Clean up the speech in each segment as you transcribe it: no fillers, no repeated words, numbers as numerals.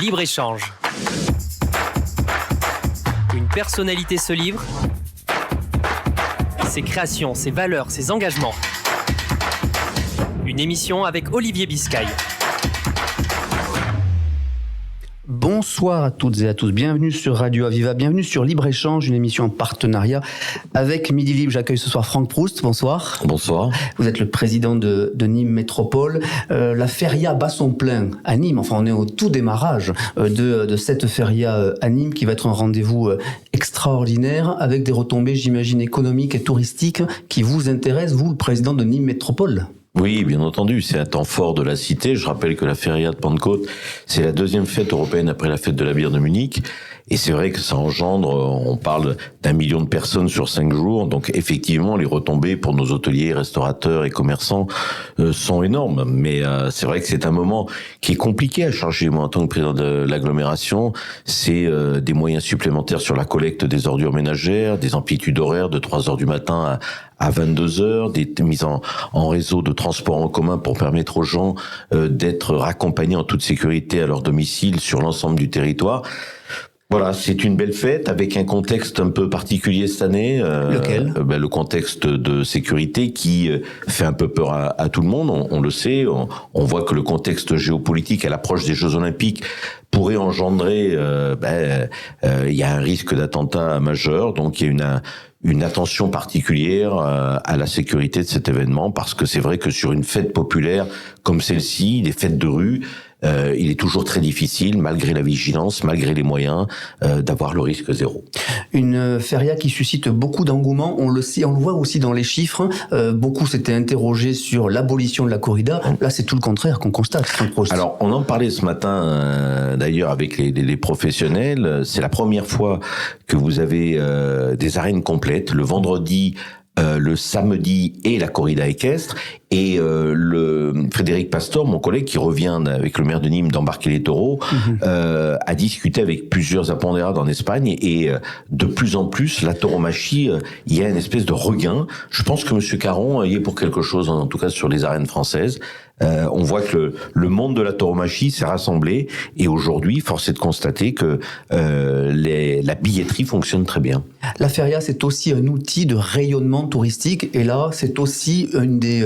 Libre-échange. Une personnalité se livre. Ses créations, ses valeurs, ses engagements. Une émission avec Olivier Biscay. Bonsoir à toutes et à tous, bienvenue sur Radio Aviva, bienvenue sur Libre-Échange, une émission en partenariat avec Midi Libre. J'accueille ce soir Franck Proust, bonsoir. Bonsoir. Vous êtes le président de Nîmes Métropole. La feria bat son plein à Nîmes, enfin on est au tout démarrage de cette feria à Nîmes qui va être un rendez-vous extraordinaire avec des retombées, j'imagine, économiques et touristiques qui vous intéressent, vous, le président de Nîmes Métropole. Oui, bien entendu, c'est un temps fort de la cité. Je rappelle que la Feria de Pentecôte, c'est la deuxième fête européenne après la fête de la bière de Munich. Et c'est vrai que ça engendre, on parle d'1 million de personnes sur 5 jours. Donc effectivement, les retombées pour nos hôteliers, restaurateurs et commerçants sont énormes. Mais c'est vrai que c'est un moment qui est compliqué à charger. Moi, en tant que président de l'agglomération, c'est des moyens supplémentaires sur la collecte des ordures ménagères, des amplitudes horaires de 3 heures du matin à 22 heures, des mises en réseau de transport en commun pour permettre aux gens d'être raccompagnés en toute sécurité à leur domicile sur l'ensemble du territoire. Voilà, c'est une belle fête avec un contexte un peu particulier cette année. Lequel ? Le contexte de sécurité qui fait un peu peur à tout le monde. On le sait. On voit que le contexte géopolitique à l'approche des Jeux Olympiques pourrait engendrer. Il y a un risque d'attentat majeur. Donc il y a une attention particulière à la sécurité de cet événement, parce que c'est vrai que sur une fête populaire comme celle-ci, les fêtes de rue, il est toujours très difficile, malgré la vigilance, malgré les moyens, d'avoir le risque zéro. Une feria qui suscite beaucoup d'engouement, on le sait, on le voit aussi dans les chiffres. Beaucoup s'étaient interrogés sur l'abolition de la corrida. Là, c'est tout le contraire qu'on constate. Alors, on en parlait ce matin, d'ailleurs, avec les professionnels. C'est la première fois que vous avez des arènes complètes. Le vendredi, le samedi et la corrida équestre, et le Frédéric Pastor, mon collègue qui revient avec le maire de Nîmes d'embarquer les taureaux, a discuté avec plusieurs apondérades en Espagne, et de plus en plus la tauromachie, il y a une espèce de regain. Je pense que Monsieur Caron y est pour quelque chose, en tout cas sur les arènes françaises. On voit que le monde de la tauromachie s'est rassemblé, et aujourd'hui, force est de constater que la billetterie fonctionne très bien. La feria, c'est aussi un outil de rayonnement touristique, et là, c'est aussi une des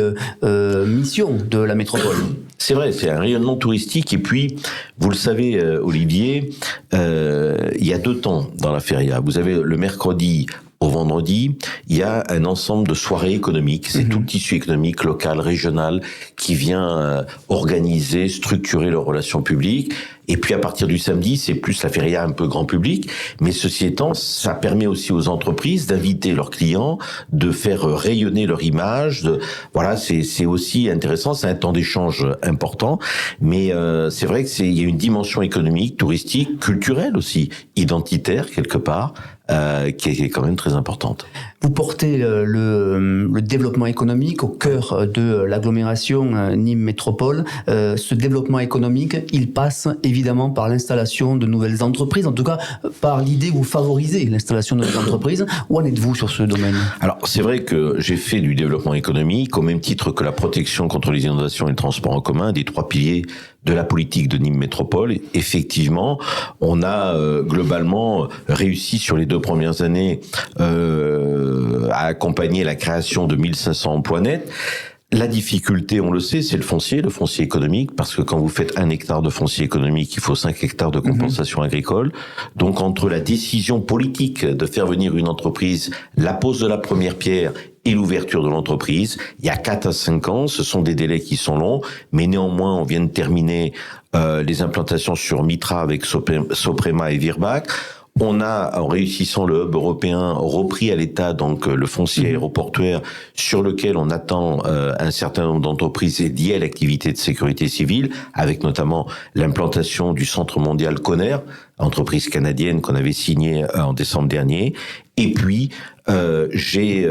missions de la métropole. C'est vrai, c'est un rayonnement touristique, et puis, vous le savez, Olivier, il y a 2 temps dans la feria. Vous avez le mercredi au vendredi, il y a un ensemble de soirées économiques. C'est tout le tissu économique local, régional, qui vient organiser, structurer leurs relations publiques. Et puis à partir du samedi, c'est plus la feria un peu grand public. Mais ceci étant, ça permet aussi aux entreprises d'inviter leurs clients, de faire rayonner leur image. Voilà, c'est aussi intéressant. C'est un temps d'échange important. Mais c'est vrai que il y a une dimension économique, touristique, culturelle aussi, identitaire quelque part, qui est quand même très importante. Vous portez le développement économique au cœur de l'agglomération Nîmes Métropole. Ce développement économique, il passe évidemment par l'installation de nouvelles entreprises, en tout cas par l'idée où vous favorisez l'installation de nouvelles entreprises. Où en êtes-vous sur ce domaine ? Alors, c'est vrai que j'ai fait du développement économique au même titre que la protection contre les inondations et le transport en commun, des 3 piliers de la politique de Nîmes Métropole. Effectivement, on a globalement réussi sur les 2 premières années à accompagner la création de 1500 emplois nets. La difficulté, on le sait, c'est le foncier économique, parce que quand vous faites 1 hectare de foncier économique, il faut 5 hectares de compensation agricole. Donc, entre la décision politique de faire venir une entreprise, la pose de la première pierre et l'ouverture de l'entreprise, il y a 4 à 5 ans, ce sont des délais qui sont longs, mais néanmoins, on vient de terminer les implantations sur Mitra avec Soprema et Virbac. On a, en réussissant le hub européen, repris à l'État donc le foncier aéroportuaire, sur lequel on attend un certain nombre d'entreprises liées à l'activité de sécurité civile, avec notamment l'implantation du Centre mondial Conner, entreprise canadienne qu'on avait signée en décembre dernier. Et puis, j'ai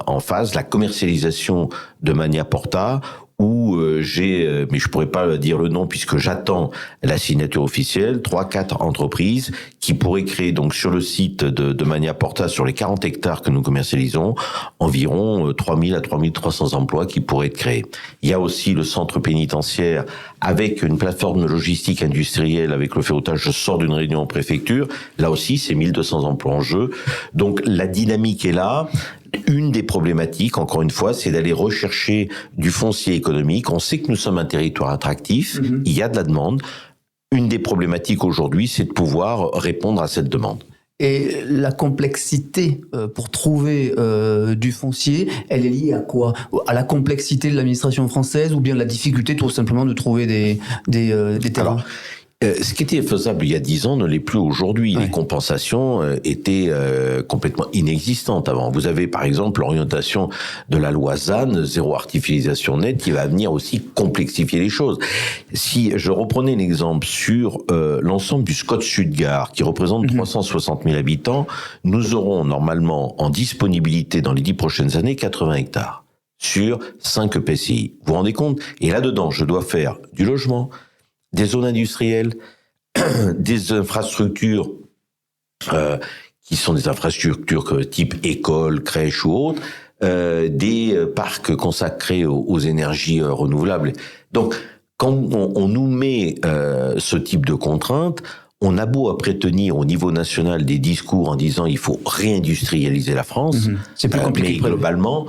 en phase la commercialisation de Magna Porta, où j'ai, mais je pourrais pas dire le nom puisque j'attends la signature officielle, 3-4 entreprises qui pourraient créer donc sur le site de Mania Porta, sur les 40 hectares que nous commercialisons, environ 3000 à 3300 emplois qui pourraient être créés. Il y a aussi le centre pénitentiaire avec une plateforme de logistique industrielle avec le ferroutage. Je sors d'une réunion en préfecture. Là aussi, c'est 1200 emplois en jeu. Donc la dynamique est là. Une des problématiques, encore une fois, c'est d'aller rechercher du foncier économique. On sait que nous sommes un territoire attractif, il y a de la demande. Une des problématiques aujourd'hui, c'est de pouvoir répondre à cette demande. Et la complexité pour trouver du foncier, elle est liée à quoi? À la complexité de l'administration française ou bien la difficulté tout simplement de trouver des terrains? Alors, ce qui était faisable il y a 10 ans ne l'est plus aujourd'hui. Ouais. Les compensations étaient complètement inexistantes avant. Vous avez par exemple l'orientation de la loi ZAN, zéro artificialisation nette, qui va venir aussi complexifier les choses. Si je reprenais l'exemple sur l'ensemble du Scott-Sud-Gard, qui représente 360 000 habitants, nous aurons normalement en disponibilité dans les 10 prochaines années 80 hectares sur 5 EPCI. Vous vous rendez compte? Et là-dedans, je dois faire du logement, des zones industrielles, des infrastructures qui sont des infrastructures type école, crèche ou autres, des parcs consacrés aux énergies renouvelables. Donc, quand on nous met ce type de contraintes, on a beau après tenir au niveau national des discours en disant il faut réindustrialiser la France, c'est plus compliqué. mais globalement,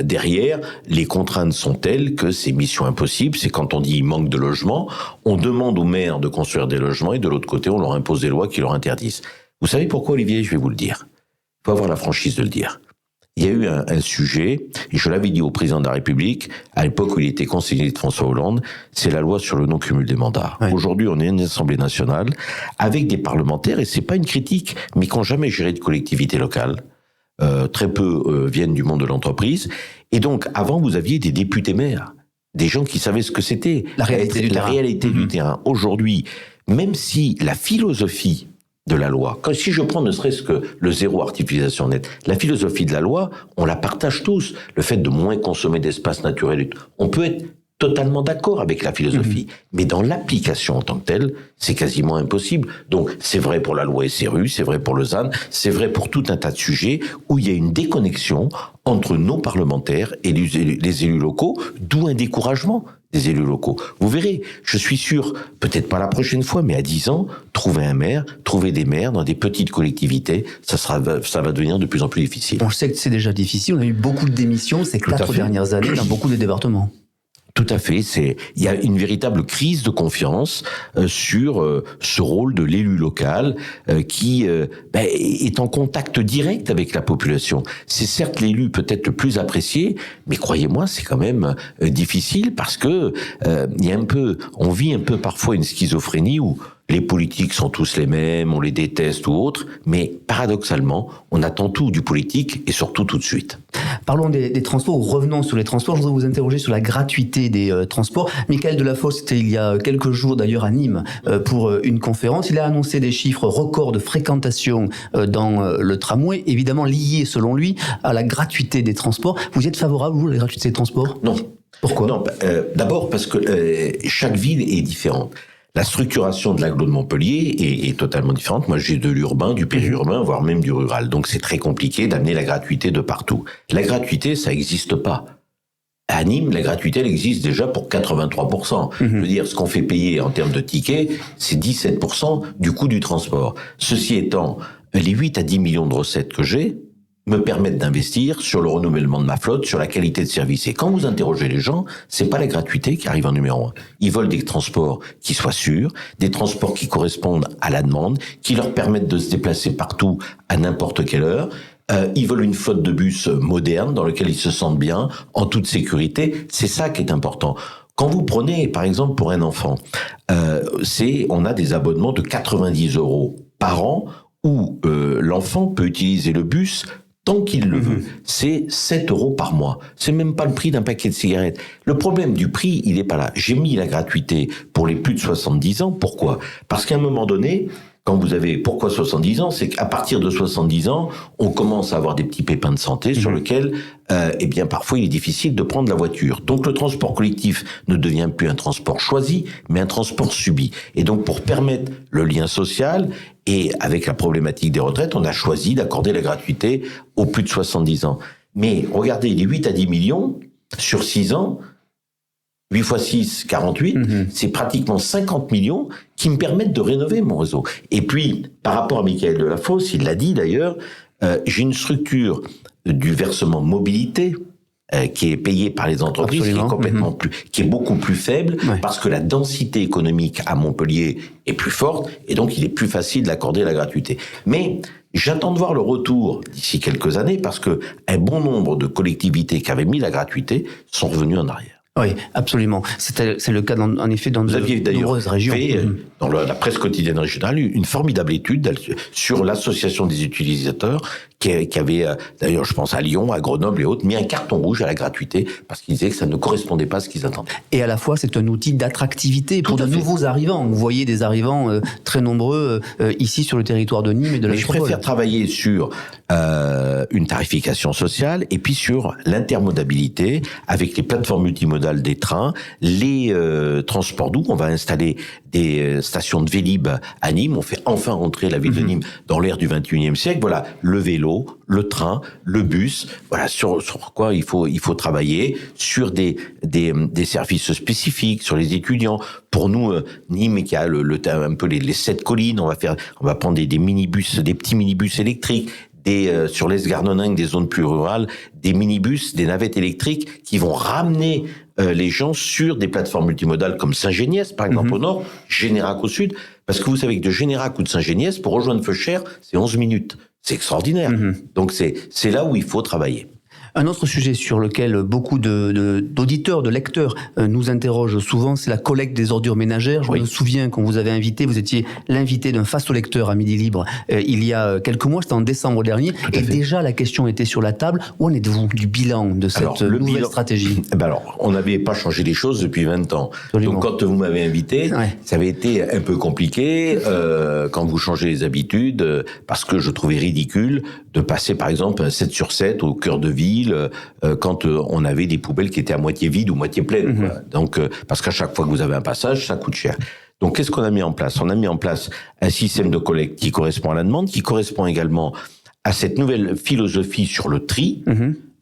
derrière, les contraintes sont telles que c'est mission impossible. C'est quand on dit il manque de logements, on demande aux maires de construire des logements et de l'autre côté, on leur impose des lois qui leur interdisent. Vous savez pourquoi, Olivier? Je vais vous le dire. Il faut avoir la franchise de le dire. Il y a eu un sujet, et je l'avais dit au président de la République, à l'époque où il était conseiller de François Hollande, c'est la loi sur le non-cumul des mandats. Ouais. Aujourd'hui, on est une Assemblée nationale avec des parlementaires, et c'est pas une critique, mais qui n'ont jamais géré de collectivité locale. Très peu viennent du monde de l'entreprise. Et donc, avant, vous aviez des députés maires, des gens qui savaient ce que c'était. La réalité du terrain. Réalité du terrain. Aujourd'hui, même si la philosophie de la loi, si je prends ne serait-ce que le zéro artificialisation nette, la philosophie de la loi, on la partage tous. Le fait de moins consommer d'espace naturel, on peut être totalement d'accord avec la philosophie. Mais dans l'application en tant que telle, c'est quasiment impossible. Donc, c'est vrai pour la loi SRU, c'est vrai pour le ZAN, c'est vrai pour tout un tas de sujets où il y a une déconnexion entre nos parlementaires et les élus locaux, d'où un découragement des élus locaux. Vous verrez, je suis sûr, peut-être pas la prochaine fois, mais à 10 ans, trouver un maire, trouver des maires dans des petites collectivités, ça va devenir de plus en plus difficile. On sait que c'est déjà difficile, on a eu beaucoup de démissions ces 4 dernières années dans beaucoup de départements. Tout à fait. Il y a une véritable crise de confiance sur ce rôle de l'élu local qui est en contact direct avec la population. C'est certes l'élu peut-être le plus apprécié, mais croyez-moi, c'est quand même difficile parce que il y a on vit un peu parfois une schizophrénie où les politiques sont tous les mêmes, on les déteste ou autre, mais paradoxalement, on attend tout du politique et surtout tout de suite. Parlons des transports, ou revenons sur les transports. Je voudrais vous interroger sur la gratuité des transports. Michael Delafosse était il y a quelques jours d'ailleurs à Nîmes pour une conférence. Il a annoncé des chiffres records de fréquentation dans le tramway, évidemment liés selon lui à la gratuité des transports. Vous êtes favorable, vous, à la gratuité des transports? Non. Pourquoi? Non, d'abord parce que chaque ville est différente. La structuration de l'agglo de Montpellier est totalement différente. Moi, j'ai de l'urbain, du périurbain, voire même du rural. Donc, c'est très compliqué d'amener la gratuité de partout. La gratuité, ça n'existe pas. À Nîmes, la gratuité, elle existe déjà pour 83%. Je veux dire, ce qu'on fait payer en termes de tickets, c'est 17% du coût du transport. Ceci étant, les 8 à 10 millions de recettes que j'ai me permettent d'investir sur le renouvellement de ma flotte, sur la qualité de service. Et quand vous interrogez les gens, c'est pas la gratuité qui arrive en numéro 1. Ils veulent des transports qui soient sûrs, des transports qui correspondent à la demande, qui leur permettent de se déplacer partout à n'importe quelle heure. Ils veulent une flotte de bus moderne dans lequel ils se sentent bien, en toute sécurité. C'est ça qui est important. Quand vous prenez, par exemple, pour un enfant, on a des abonnements de 90 € par an où l'enfant peut utiliser le bus tant qu'il le veut. C'est 7 € par mois. C'est même pas le prix d'un paquet de cigarettes. Le problème du prix, il est pas là. J'ai mis la gratuité pour les plus de 70 ans. Pourquoi? Parce qu'à un moment donné, quand vous avez, pourquoi 70 ans? C'est qu'à partir de 70 ans, on commence à avoir des petits pépins de santé sur lesquels, eh bien, parfois, il est difficile de prendre la voiture. Donc, le transport collectif ne devient plus un transport choisi, mais un transport subi. Et donc, pour permettre le lien social, et avec la problématique des retraites, on a choisi d'accorder la gratuité aux plus de 70 ans. Mais, regardez, les 8 à 10 millions, sur 6 ans, 8 x 6, 48, c'est pratiquement 50 millions qui me permettent de rénover mon réseau. Et puis, par rapport à Michael Delafosse, il l'a dit d'ailleurs, j'ai une structure du versement mobilité qui est payée par les entreprises, Absolument. Qui est complètement qui est beaucoup plus faible, parce que la densité économique à Montpellier est plus forte, et donc il est plus facile d'accorder la gratuité. Mais j'attends de voir le retour d'ici quelques années, parce que un bon nombre de collectivités qui avaient mis la gratuité sont revenues en arrière. Oui, absolument. C'est le cas, en effet, dans de nombreuses régions. Fait, dans la presse quotidienne régionale, une formidable étude sur l'association des utilisateurs qui avait, d'ailleurs, je pense à Lyon, à Grenoble et autres, mis un carton rouge à la gratuité parce qu'ils disaient que ça ne correspondait pas à ce qu'ils attendaient. Et à la fois, c'est un outil d'attractivité pour de nouveaux arrivants. Vous voyez des arrivants très nombreux ici sur le territoire de Nîmes et de la métropole. Je préfère travailler sur une tarification sociale et puis sur l'intermodalité avec les plateformes multimodales des trains, les transports doux. On va installer des stations de Vélib à Nîmes. On fait enfin rentrer la ville de Nîmes dans l'ère du 21e siècle. Voilà, le vélo, le train, le bus. Voilà, sur quoi il faut travailler, sur des services spécifiques, sur les étudiants. Pour nous, Nîmes, qui a un peu les 7 collines, on va prendre des minibus, des petits minibus électriques. Sur l'Esgarnoningue, des zones plus rurales, des minibus, des navettes électriques qui vont ramener les gens sur des plateformes multimodales comme Saint-Géniès, par exemple, au nord, Générac au sud. Parce que vous savez que de Générac ou de Saint-Géniès, pour rejoindre Feuchères, c'est 11 minutes. C'est extraordinaire. Donc c'est là où il faut travailler. Un autre sujet sur lequel beaucoup d'auditeurs, de lecteurs nous interrogent souvent, c'est la collecte des ordures ménagères. Je me souviens quand vous avez invité, vous étiez l'invité d'un fasto-lecteur à Midi Libre il y a quelques mois, c'était en décembre dernier, et déjà la question était sur la table. Où en êtes-vous du bilan de cette nouvelle stratégie? Alors, on n'avait pas changé les choses depuis 20 ans. Absolument. Donc quand vous m'avez invité, ça avait été un peu compliqué quand vous changez les habitudes, parce que je trouvais ridicule de passer par exemple 7 sur 7 au cœur de ville, quand on avait des poubelles qui étaient à moitié vides ou moitié pleines. Donc, parce qu'à chaque fois que vous avez un passage, ça coûte cher. Donc, qu'est-ce qu'on a mis en place? On a mis en place un système de collecte qui correspond à la demande, qui correspond également à cette nouvelle philosophie sur le tri.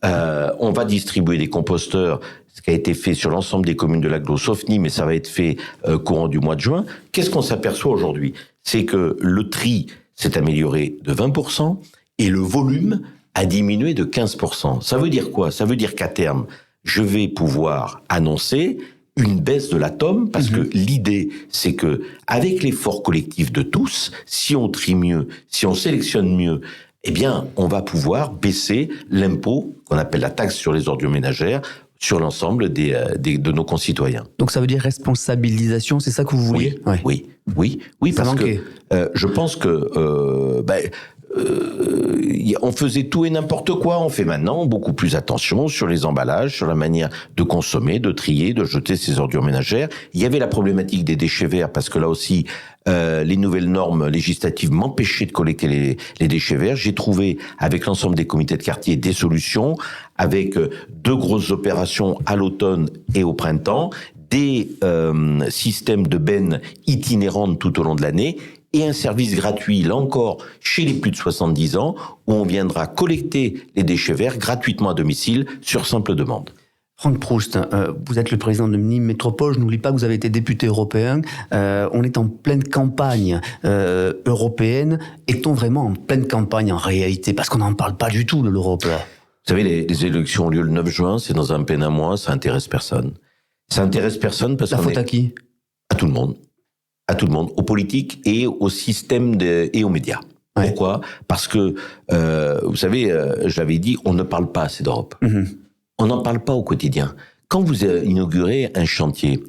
On va distribuer des composteurs, ce qui a été fait sur l'ensemble des communes de l'agglo, sauf Nîmes, mais ça va être fait courant du mois de juin. Qu'est-ce qu'on s'aperçoit aujourd'hui? C'est que le tri s'est amélioré de 20% et le volume a diminué de 15%. Ça veut dire quoi? Ça veut dire qu'à terme, je vais pouvoir annoncer une baisse de l'atome, parce que l'idée, c'est que, avec l'effort collectif de tous, si on trie mieux, si on sélectionne mieux, eh bien, on va pouvoir baisser l'impôt, qu'on appelle la taxe sur les ordures ménagères, sur l'ensemble de nos concitoyens. Donc ça veut dire responsabilisation, c'est ça que vous voulez? Oui, ça parce manquait. Que je pense que on faisait tout et n'importe quoi. On fait maintenant beaucoup plus attention sur les emballages, sur la manière de consommer, de trier, de jeter ces ordures ménagères. Il y avait la problématique des déchets verts, parce que là aussi, les nouvelles normes législatives m'empêchaient de collecter les déchets verts. J'ai trouvé, avec l'ensemble des comités de quartier, des solutions, avec 2 grosses opérations à l'automne et au printemps, des systèmes de bennes itinérantes tout au long de l'année, et un service gratuit, là encore, chez les plus de 70 ans, où on viendra collecter les déchets verts gratuitement à domicile, sur simple demande. Franck Proust, vous êtes le président de Nîmes Métropole, je n'oublie pas que vous avez été député européen. On est en pleine campagne européenne. Est-on vraiment en pleine campagne en réalité? Parce qu'on n'en parle pas du tout de l'Europe, là. Vous savez, les élections ont lieu le 9 juin, c'est dans un peine un mois, ça intéresse personne. Ça intéresse personne parce que... La faute à qui? À tout le monde. À tout le monde, aux politiques et au système et aux médias. Ouais. Pourquoi? Parce que, vous savez, j'avais dit, on ne parle pas assez d'Europe. On n'en parle pas au quotidien. Quand vous inaugurez un chantier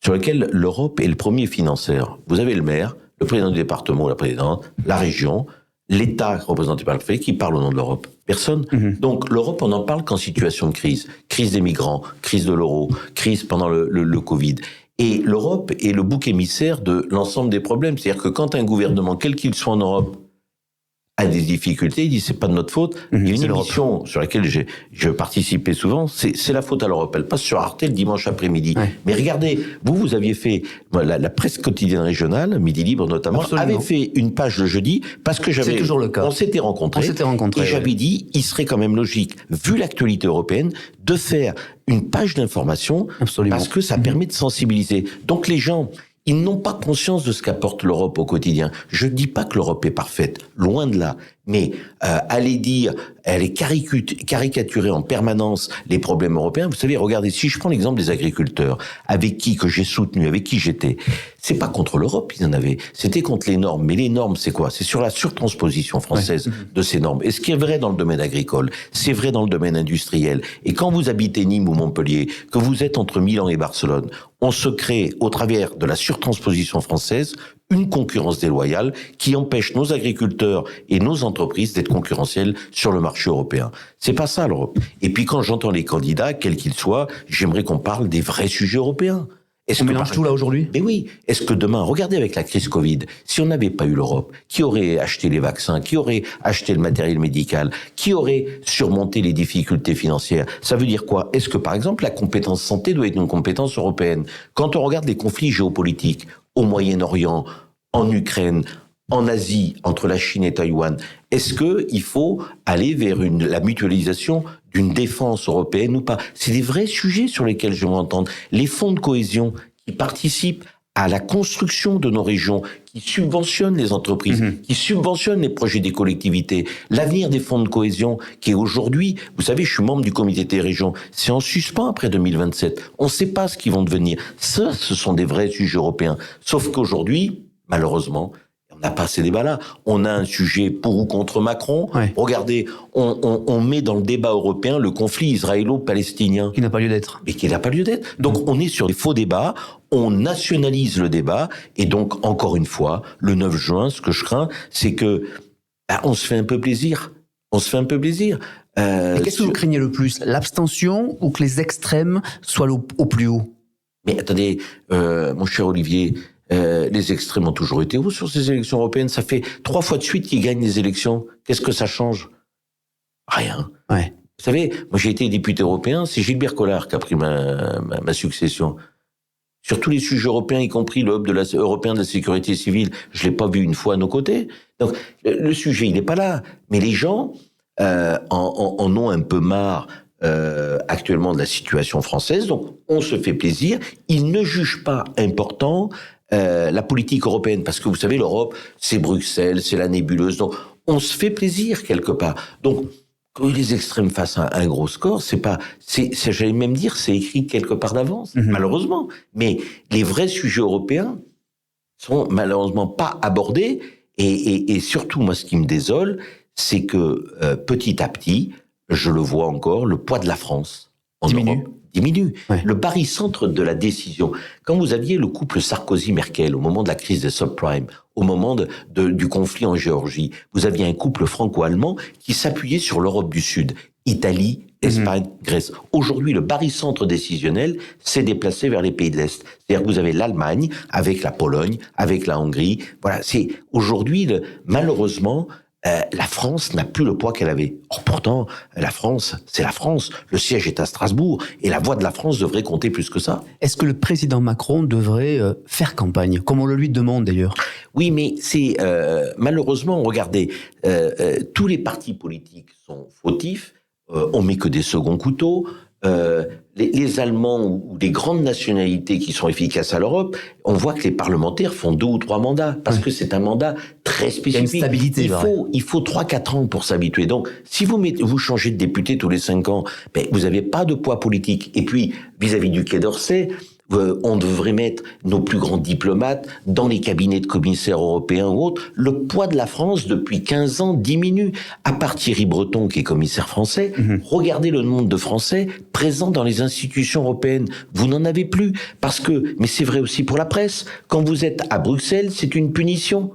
sur lequel l'Europe est le premier financeur, vous avez le maire, le président du département, la présidente, la région, l'État représenté par le préfet qui parle au nom de l'Europe. Personne. Donc l'Europe, on n'en parle qu'en situation de crise. Crise des migrants, crise de l'euro, crise pendant le Covid. Et l'Europe est le bouc émissaire de l'ensemble des problèmes. C'est-à-dire que quand un gouvernement, quel qu'il soit en Europe, a des difficultés, il dit c'est pas de notre faute. Il y a une émission sur laquelle je participais souvent, c'est la faute à l'Europe. Elle passe sur Arte le dimanche après-midi. Ouais. Mais regardez, vous aviez fait, la presse quotidienne régionale, Midi Libre notamment, avait fait une page le jeudi, parce que c'est toujours le cas. On s'était rencontrés. Et j'avais dit, il serait quand même logique, vu l'actualité européenne, de faire une page d'information, parce que ça permet de sensibiliser. Donc les gens, ils n'ont pas conscience de ce qu'apporte l'Europe au quotidien. Je ne dis pas que l'Europe est parfaite, loin de là. Mais aller dire, elle est caricaturée en permanence les problèmes européens. Vous savez, regardez, si je prends l'exemple des agriculteurs, avec qui que j'ai soutenu, avec qui j'étais, c'est pas contre l'Europe, ils en avaient. C'était contre les normes. Mais les normes, c'est quoi? C'est sur la surtransposition française de ces normes. Et ce qui est vrai dans le domaine agricole, c'est vrai dans le domaine industriel. Et quand vous habitez Nîmes ou Montpellier, que vous êtes entre Milan et Barcelone, on se crée, au travers de la surtransposition française, une concurrence déloyale qui empêche nos agriculteurs et nos entreprises d'être concurrentiels sur le marché européen. C'est pas ça, l'Europe. Et puis quand j'entends les candidats, quels qu'ils soient, j'aimerais qu'on parle des vrais sujets européens. On mélange tout là aujourd'hui? Mais oui. Est-ce que demain, regardez avec la crise Covid, si on n'avait pas eu l'Europe, qui aurait acheté les vaccins, qui aurait acheté le matériel médical, qui aurait surmonté les difficultés financières? Ça veut dire quoi? Est-ce que, par exemple, la compétence santé doit être une compétence européenne? Quand on regarde les conflits géopolitiques au Moyen-Orient, en Ukraine, en Asie, entre la Chine et Taïwan, est-ce qu'il faut aller vers la mutualisation d'une défense européenne ou pas? C'est des vrais sujets sur lesquels je veux entendre. Les fonds de cohésion qui participent à la construction de nos régions, qui subventionnent les entreprises, qui subventionnent les projets des collectivités. L'avenir des fonds de cohésion, qui est aujourd'hui, vous savez, je suis membre du comité des régions, c'est en suspens après 2027. On ne sait pas ce qu'ils vont devenir. Ça, ce sont des vrais sujets européens. Sauf qu'aujourd'hui, malheureusement, on n'a pas ces débats-là. On a un sujet pour ou contre Macron. Ouais. Regardez, on met dans le débat européen le conflit israélo-palestinien. Qui n'a pas lieu d'être. Mais qui n'a pas lieu d'être. Donc on est sur des faux débats, on nationalise le débat, et donc, encore une fois, le 9 juin, ce que je crains, c'est que on se fait un peu plaisir. On se fait un peu plaisir. Qu'est-ce que vous craignez le plus? L'abstention ou que les extrêmes soient au plus haut? Mais attendez, mon cher Olivier, les extrêmes ont toujours été hauts sur ces élections européennes. Ça fait 3 fois de suite qu'ils gagnent les élections. Qu'est-ce que ça change? Rien. Ouais. Vous savez, moi j'ai été député européen, c'est Gilbert Collard qui a pris ma succession. Sur tous les sujets européens, y compris le hub européen de la sécurité civile, je l'ai pas vu une fois à nos côtés. Donc le sujet, il n'est pas là. Mais les gens en ont un peu marre actuellement de la situation française. Donc on se fait plaisir. Ils ne jugent pas important la politique européenne, parce que vous savez, l'Europe, c'est Bruxelles, c'est la nébuleuse, donc on se fait plaisir quelque part. Donc, que les extrêmes fassent un gros score, j'allais même dire, c'est écrit quelque part d'avance, malheureusement. Mais les vrais sujets européens sont malheureusement pas abordés, et surtout, moi, ce qui me désole, c'est que petit à petit, je le vois encore, le poids de la France en Europe diminue. Ouais. Le barycentre de la décision. Quand vous aviez le couple Sarkozy-Merkel au moment de la crise des subprimes, au moment du conflit en Géorgie, vous aviez un couple franco-allemand qui s'appuyait sur l'Europe du Sud, Italie, Espagne, Grèce. Aujourd'hui, le barycentre décisionnel s'est déplacé vers les pays de l'Est. C'est-à-dire que vous avez l'Allemagne avec la Pologne, avec la Hongrie. Voilà, c'est aujourd'hui, malheureusement, la France n'a plus le poids qu'elle avait. Or, pourtant, la France, c'est la France. Le siège est à Strasbourg. Et la voix de la France devrait compter plus que ça. Est-ce que le président Macron devrait faire campagne, comme on le lui demande d'ailleurs? Oui, mais c'est malheureusement, regardez, tous les partis politiques sont fautifs. On met que des seconds couteaux. Les Allemands ou les grandes nationalités qui sont efficaces à l'Europe, on voit que les parlementaires font 2 ou 3 mandats, parce que c'est un mandat très spécifique. Il y a une stabilité. Il faut 3-4 ans pour s'habituer. Donc, si vous changez de député tous les 5 ans, vous n'avez pas de poids politique. Et puis, vis-à-vis du Quai d'Orsay, on devrait mettre nos plus grands diplomates dans les cabinets de commissaires européens ou autres. Le poids de la France, depuis 15 ans, diminue. À part Thierry Breton, qui est commissaire français, regardez le nombre de Français présents dans les institutions européennes. Vous n'en avez plus. Mais c'est vrai aussi pour la presse. Quand vous êtes à Bruxelles, c'est une punition.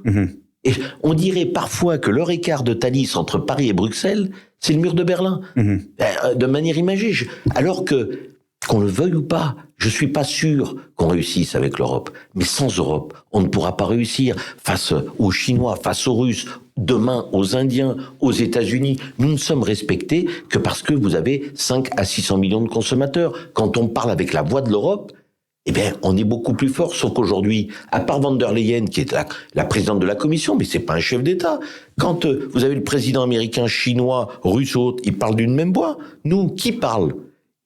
Et on dirait parfois que l'heure et quart de Thalys entre Paris et Bruxelles, c'est le mur de Berlin. De manière imagée. Alors que, qu'on le veuille ou pas. Je suis pas sûr qu'on réussisse avec l'Europe. Mais sans Europe, on ne pourra pas réussir face aux Chinois, face aux Russes, demain aux Indiens, aux États-Unis. Nous ne sommes respectés que parce que vous avez 5 à 600 millions de consommateurs. Quand on parle avec la voix de l'Europe, eh bien, on est beaucoup plus fort, sauf qu'aujourd'hui, à part von der Leyen, qui est la présidente de la Commission, mais c'est pas un chef d'État. Quand vous avez le président américain, chinois, russe, autre, ils parlent d'une même voix. Nous, qui parle?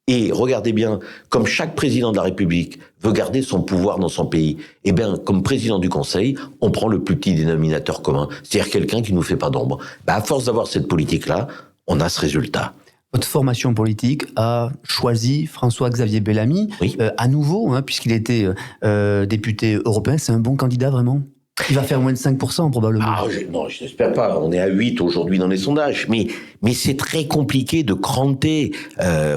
Et regardez bien, comme chaque président de la République veut garder son pouvoir dans son pays, eh bien, comme président du Conseil, on prend le plus petit dénominateur commun, c'est-à-dire quelqu'un qui nous fait pas d'ombre. À force d'avoir cette politique-là, on a ce résultat. Votre formation politique a choisi François-Xavier Bellamy, Oui. À nouveau, puisqu'il était député européen. C'est un bon candidat, vraiment? Il va faire moins de 5%, probablement. Non, je n'espère pas. On est à 8 aujourd'hui dans les sondages. Mais c'est très compliqué de cranter.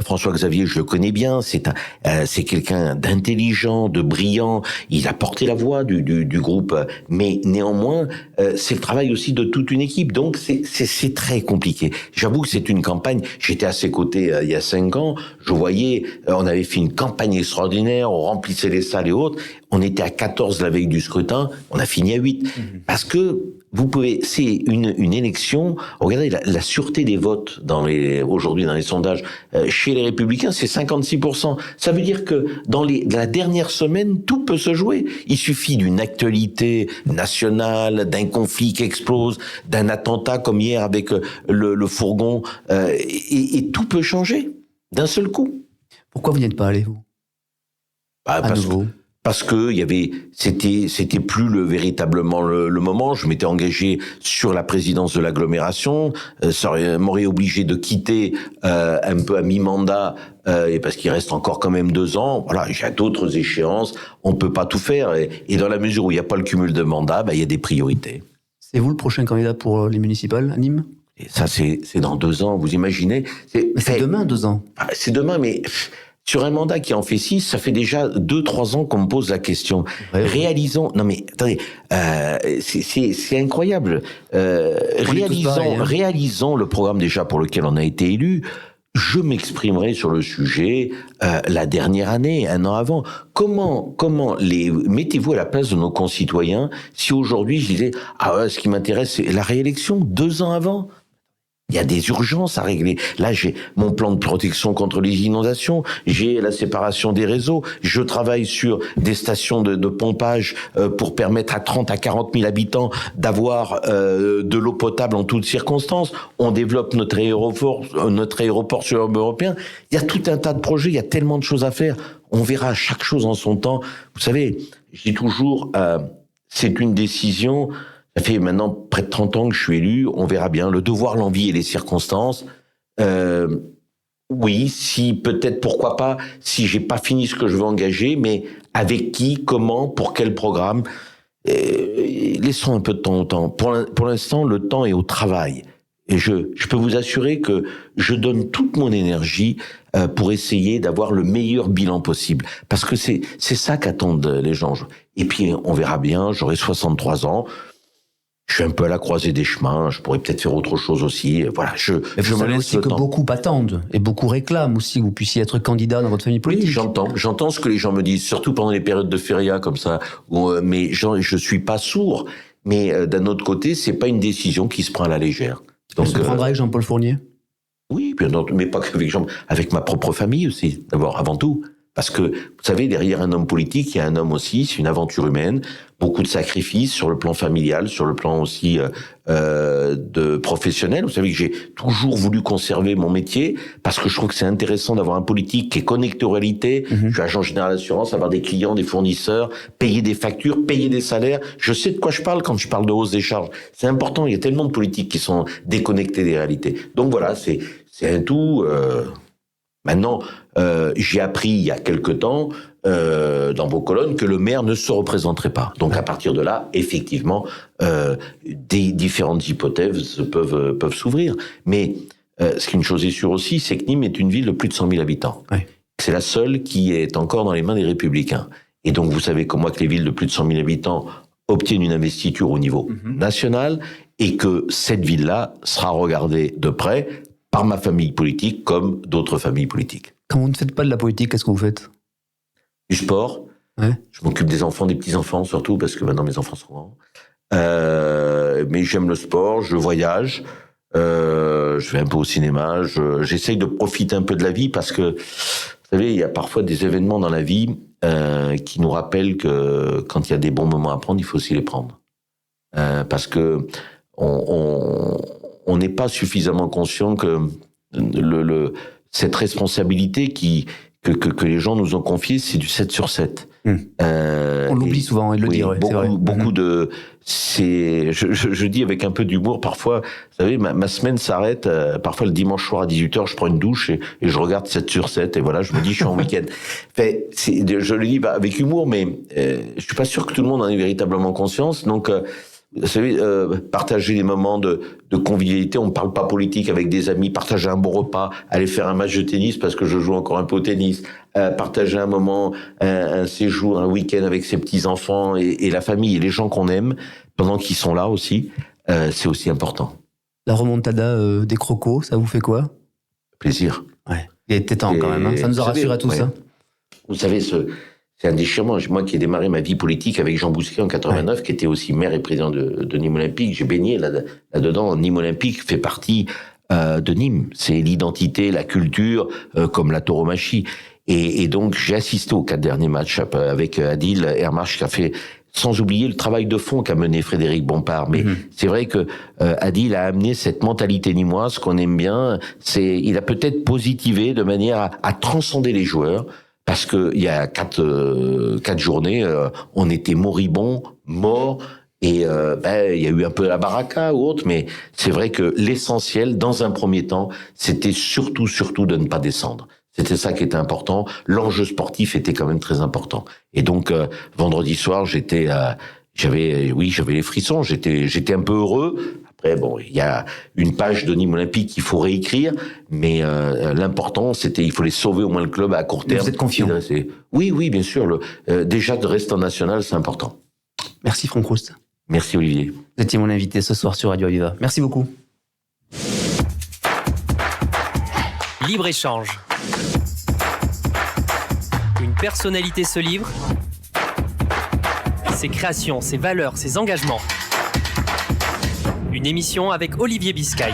François-Xavier, je le connais bien. C'est quelqu'un d'intelligent, de brillant. Il a porté la voix du groupe. Mais néanmoins, c'est le travail aussi de toute une équipe. Donc, c'est très compliqué. J'avoue que c'est une campagne. J'étais à ses côtés il y a 5 ans. Je voyais, on avait fait une campagne extraordinaire. On remplissait les salles et autres. On était à 14 la veille du scrutin. On a fini à 8. Parce que c'est une élection. Regardez la sûreté des votes aujourd'hui dans les sondages chez les Républicains, c'est 56%. Ça veut dire que dans la dernière semaine, tout peut se jouer. Il suffit d'une actualité nationale, d'un conflit qui explose, d'un attentat comme hier avec le fourgon, et tout peut changer d'un seul coup. Pourquoi vous n'y êtes pas allé, vous? Parce que c'était plus véritablement le moment. Je m'étais engagé sur la présidence de l'agglomération. Ça m'aurait obligé de quitter un peu à mi-mandat, et parce qu'il reste encore quand même 2 ans. Voilà, j'ai d'autres échéances. On peut pas tout faire. Et dans la mesure où il n'y a pas le cumul de mandats, il y a des priorités. C'est vous le prochain candidat pour les municipales à Nîmes? Et ça, c'est dans 2 ans. Vous imaginez? C'est demain, 2 ans. C'est demain, mais sur un mandat qui en fait 6, ça fait déjà 2-3 ans qu'on me pose la question. Ouais. Réalisons, non mais attendez, c'est incroyable. Réalisons le programme déjà pour lequel on a été élu. Je m'exprimerai sur le sujet la dernière année, 1 an avant. Mettez-vous à la place de nos concitoyens si aujourd'hui je disais ce qui m'intéresse c'est la réélection 2 ans avant. Il y a des urgences à régler. Là, j'ai mon plan de protection contre les inondations, j'ai la séparation des réseaux, je travaille sur des stations de pompage pour permettre à 30 à 40 000 habitants d'avoir de l'eau potable en toutes circonstances. On développe notre aéroport sur l'urbain européen. Il y a tout un tas de projets, il y a tellement de choses à faire. On verra chaque chose en son temps. Vous savez, je dis toujours, c'est une décision. Ça fait maintenant près de 30 ans que je suis élu, on verra bien, le devoir, l'envie et les circonstances. Oui, peut-être, pourquoi pas, si j'ai pas fini ce que je veux engager, mais avec qui, comment, pour quel programme. Laissons un peu de temps au temps. Pour l'instant, le temps est au travail. Et je peux vous assurer que je donne toute mon énergie pour essayer d'avoir le meilleur bilan possible. Parce que c'est ça qu'attendent les gens. Et puis, on verra bien, j'aurai 63 ans. Je suis un peu à la croisée des chemins, je pourrais peut-être faire autre chose aussi. Voilà, je me laisse aussi le que temps. beaucoup attendent et beaucoup réclament aussi que vous puissiez être candidat dans votre famille politique. Oui, j'entends ce que les gens me disent, surtout pendant les périodes de feria comme ça. Mais je suis pas sourd. Mais d'un autre côté, c'est pas une décision qui se prend à la légère. Donc, se prendra avec Jean-Paul Fournier? Oui, bien entendu, mais pas qu'avec avec ma propre famille aussi, d'abord, avant tout. Parce que, vous savez, derrière un homme politique, il y a un homme aussi, c'est une aventure humaine, beaucoup de sacrifices sur le plan familial, sur le plan aussi de professionnel. Vous savez que j'ai toujours voulu conserver mon métier, parce que je trouve que c'est intéressant d'avoir un politique qui est connecté aux réalités. Je suis agent général d'assurance, avoir des clients, des fournisseurs, payer des factures, payer des salaires. Je sais de quoi je parle quand je parle de hausse des charges. C'est important, il y a tellement de politiques qui sont déconnectées des réalités. Donc voilà, c'est un tout... Maintenant, j'ai appris il y a quelque temps dans vos colonnes que le maire ne se représenterait pas. Donc à partir de là, effectivement, des différentes hypothèses peuvent s'ouvrir. Mais ce qu'une chose est sûre aussi, c'est que Nîmes est une ville de plus de 100 000 habitants. Ouais. C'est la seule qui est encore dans les mains des Républicains. Et donc vous savez comme moi que les villes de plus de 100 000 habitants obtiennent une investiture au niveau national et que cette ville-là sera regardée de près par ma famille politique comme d'autres familles politiques. Quand vous ne faites pas de la politique, qu'est-ce que vous faites? Du sport. Ouais. Je m'occupe des enfants, des petits-enfants surtout, parce que maintenant mes enfants sont grands. Mais j'aime le sport, je voyage, je vais un peu au cinéma, j'essaye de profiter un peu de la vie parce que, vous savez, il y a parfois des événements dans la vie qui nous rappellent que quand il y a des bons moments à prendre, il faut aussi les prendre. Parce que on n'est pas suffisamment conscient que cette responsabilité que les gens nous ont confiée, c'est du 7/7. On l'oublie souvent, il le dit, ouais, c'est vrai. Beaucoup de... Je dis avec un peu d'humour, parfois, vous savez, ma semaine s'arrête, parfois le dimanche soir à 18h, je prends une douche et je regarde 7/7, et voilà, je me dis, je suis en week-end. Enfin, je le dis avec humour, mais je suis pas sûr que tout le monde en ait véritablement conscience, donc... vous savez, partager des moments de convivialité, on ne parle pas politique avec des amis, partager un bon repas, aller faire un match de tennis parce que je joue encore un peu au tennis, partager un moment, un séjour, un week-end avec ses petits-enfants et la famille et les gens qu'on aime pendant qu'ils sont là aussi, c'est aussi important. La remontada des crocos, ça vous fait quoi? Plaisir. Ouais. Il était temps quand même, hein. Ça nous a rassurés à tous. Ouais. Hein. Vous savez, c'est un déchirement. Moi qui ai démarré ma vie politique avec Jean Bousquet en 89, qui était aussi maire et président de Nîmes Olympique, j'ai baigné là-dedans. Nîmes Olympique fait partie de Nîmes. C'est l'identité, la culture, comme la tauromachie. Et donc j'ai assisté aux 4 derniers matchs avec Adil Hermarche qui a fait, sans oublier le travail de fond qu'a mené Frédéric Bompard. Mais c'est vrai que Adil a amené cette mentalité nîmoise qu'on aime bien. Il a peut-être positivé de manière à transcender les joueurs. Parce que il y a 4 journées, on était moribonds, morts, et il y a eu un peu la baraka ou autre, mais c'est vrai que l'essentiel, dans un premier temps, c'était surtout de ne pas descendre. C'était ça qui était important. L'enjeu sportif était quand même très important. Et donc vendredi soir, j'avais les frissons. J'étais un peu heureux. Après, bon, il y a une page de Nîmes Olympique qu'il faut réécrire, mais l'important, il fallait sauver au moins le club à court terme. Vous êtes confiant? Oui, bien sûr. Déjà, de rester en national, c'est important. Merci Franck Proust. Merci Olivier. Vous étiez mon invité ce soir sur Radio Aviva. Merci beaucoup. Libre-échange. Une personnalité se livre. Ses créations, ses valeurs, ses engagements. Une émission avec Olivier Biscay.